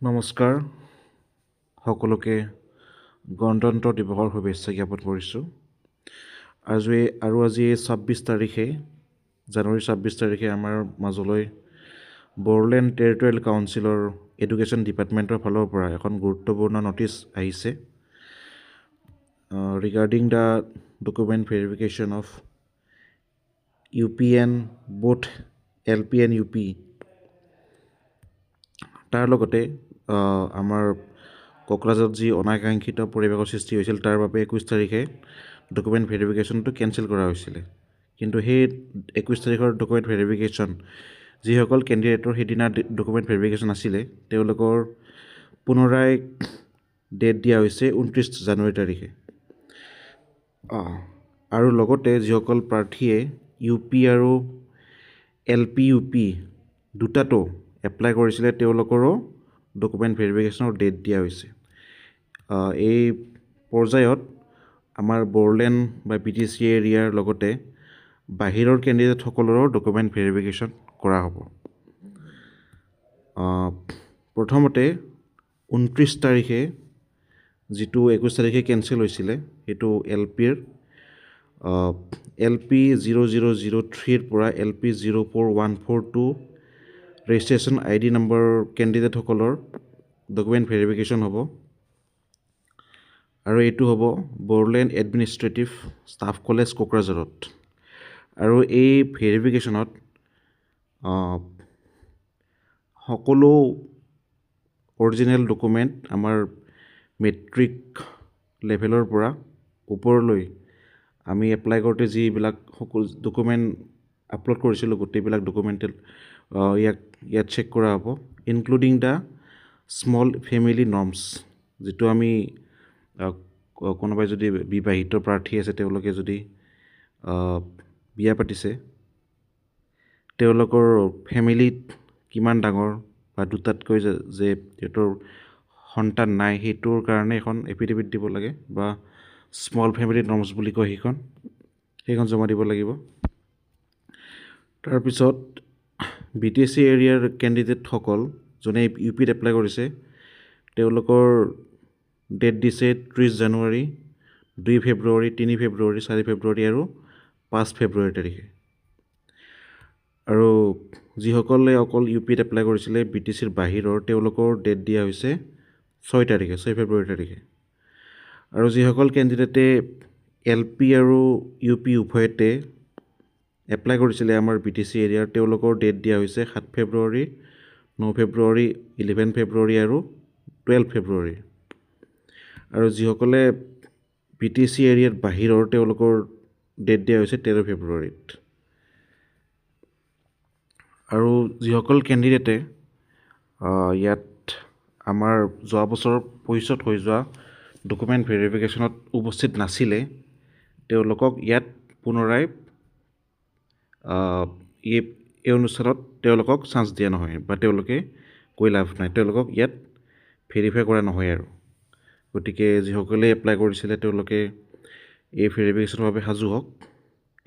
নমস্কাৰ সকলোকে গণতন্ত্ৰ দিৱসৰ শুভেচ্ছা জ্ঞাপন কৰিছোঁ। আজি 26 তাৰিখে জানুৱাৰী 26 তাৰিখে আমাৰ মাজলৈ বড়োলেণ্ড টেৰিটৰিয়েল কাউন্সিলৰ এডুকেশ্যন ডিপাৰ্টমেণ্টৰ ফালৰ পৰা এখন গুৰুত্বপূৰ্ণ নটিচ আহিছে regarding the document verification of UPN both LP and UP। তাৰ লগতে আমাৰ কোকৰাঝাৰত যি অনাকাংক্ষিত পৰিৱেশৰ সৃষ্টি হৈছিল তাৰ বাবে 21 তাৰিখে ডকুমেণ্ট ভেৰিফিকেশ্যনটো কেঞ্চেল কৰা হৈছিলে। কিন্তু সেই 21 তাৰিখৰ ডকুমেণ্ট ভেৰিফিকেশ্যন যিসকল কেণ্ডিডেটৰ সেইদিনা ডকুমেণ্ট ভেৰিফিকেশ্যন আছিলে তেওঁলোকৰ পুনৰাই ডেট দিয়া হৈছে 29 জানুৱাৰী তাৰিখে। আৰু লগতে যিসকল প্ৰাৰ্থীয়ে UP আৰু LP UP দুটাটো এপ্লাই কৰিছিলে তেওঁলোকৰো ডকুমেণ্ট ভেৰিফিকেশ্যনৰ ডেট দিয়া হৈছে। এই পৰ্যায়ত আমাৰ বড়োলেণ্ড বা BTC এৰিয়াৰ লগতে বাহিৰৰ কেণ্ডিডেটসকলৰো ডকুমেণ্ট ভেৰিফিকেশ্যন কৰা হ'ব। প্ৰথমতে 29 তাৰিখে যিটো 21 তাৰিখে কেঞ্চেল হৈছিলে সেইটো LPৰ LP 0003ৰ পৰা LP 04142 ৰেজিষ্ট্ৰেশ্যন ID নম্বৰ কেণ্ডিডেটসকলৰ ডকুমেণ্ট ভেৰিফিকেশ্যন হ'ব। আৰু এইটো হ'ব বড়োলেণ্ড এডমিনিষ্ট্ৰেটিভ ষ্টাফ কলেজ কোকৰাঝাৰত। আৰু এই ভেৰিফিকেশ্যনত সকলো অৰিজিনেল ডকুমেণ্ট আমাৰ মেট্ৰিক লেভেলৰ পৰা ওপৰলৈ আমি এপ্লাই কৰোঁতে যিবিলাক সকলো ডকুমেণ্ট আপলোড কৰিছিলোঁ গোটেইবিলাক ডকুমেণ্ট ইয়াত চেক কৰা হ'ব, including the small family norms. যিটো আমি কোনোবাই যদি বিবাহিত প্ৰাৰ্থী আছে তেওঁলোকে যদি বিয়া পাতিছে তেওঁলোকৰ ফেমিলিত কিমান ডাঙৰ বা দুটাতকৈ যে সিহঁতৰ সন্তান নাই সেইটোৰ কাৰণে এখন এফিডেভিট দিব লাগে বা স্মল ফেমিলি নৰ্মছ বুলি কয় সেইখন জমা দিব লাগিব। তাৰপিছত BTC এৰিয়াৰ কেণ্ডিডেটসকল যোনে UPত এপ্লাই কৰিছে তেওঁলোকৰ ডেট দিছে 30 জানুৱাৰী, 2 ফেব্ৰুৱাৰী, 3 ফেব্ৰুৱাৰী, 4 ফেব্ৰুৱাৰী আৰু 5 ফেব্ৰুৱাৰী তাৰিখে। আৰু যিসকলে অকল UPত এপ্লাই কৰিছিলে BTCৰ বাহিৰৰ তেওঁলোকৰ ডেট দিয়া হৈছে 6 ফেব্ৰুৱাৰী তাৰিখে। আৰু যিসকল কেণ্ডিডেটে LP আৰু UP উভয়তে এপ্লাই কৰিছিলে আমাৰ BTC এৰিয়াৰ তেওঁলোকৰ ডেট দিয়া হৈছে 7 ফেব্ৰুৱাৰী, 9 ফেব্ৰুৱাৰী, 11 ফেব্ৰুৱাৰী আৰু 12 ফেব্ৰুৱাৰী। আৰু যিসকলে BTC এৰিয়াৰ বাহিৰৰ তেওঁলোকৰ ডেট দিয়া হৈছে 13 ফেব্ৰুৱাৰীত। আৰু যিসকল কেণ্ডিডেটে ইয়াত আমাৰ যোৱা বছৰ পইচত হৈ যোৱা ডকুমেণ্ট ভেৰিফিকেশ্যনত উপস্থিত নাছিলে তেওঁলোকক ইয়াত পুনৰাই এই অনুষ্ঠানত তেওঁলোকক চান্স দিয়া নহয় বা তেওঁলোকে কৈ লাভ নাই, তেওঁলোকক ইয়াত ভেৰিফাই কৰা নহয়। আৰু গতিকে যিসকলে এপ্লাই কৰিছিলে তেওঁলোকে এই ভেৰিফিকেশ্যনৰ বাবে সাজু হওক।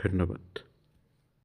ধন্যবাদ।